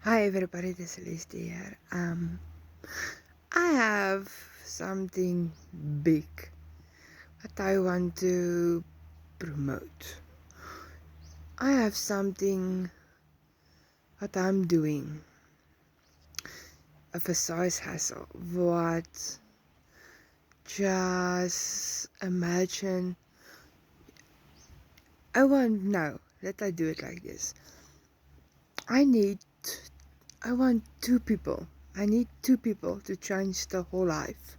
Hi everybody, this is Celeste here. I have something big that I want to promote. I have something that I'm doing of a size hustle. What? Just imagine. Let I do it like this. I need. I want two people. I need two people to change the whole life.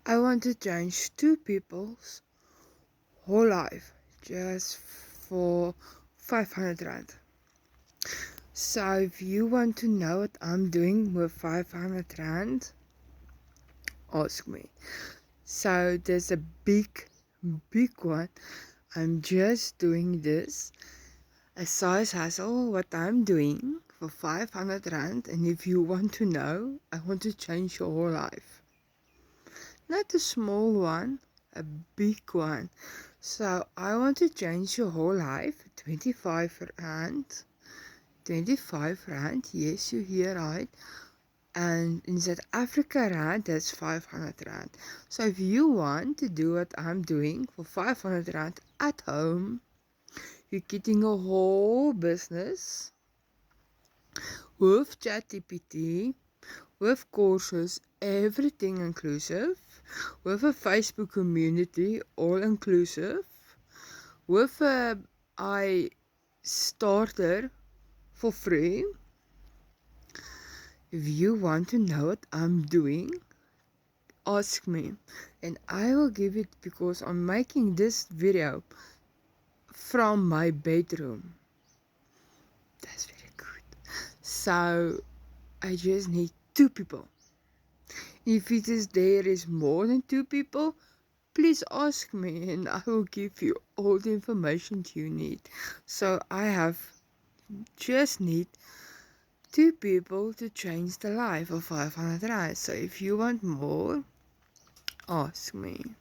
I want to change two people's whole life just for 500 rand. So if you want to know what I'm doing with 500 rand, ask me. So there's a big one. I'm just doing this, a size hustle, what I'm doing for 500 rand. And if you want to know, I want to change your whole life. Not a small one, a big one. So I want to change your whole life. 25 rand. 25 rand. Yes, you hear right. And in South Africa rand, that's 500 rand. So if you want to do what I'm doing for 500 rand at home, you're getting a whole business with ChatGPT, with courses, everything inclusive, with a Facebook community, all inclusive, with a I starter for free. If you want to know what I'm doing, ask me and I will give it, because I'm making this video from my bedroom. That's very good. So I just need two people. If there is more than two people, please ask me and I will give you all the information you need. So I just need two people to change the life of 500 eyes. So if you want more, ask me.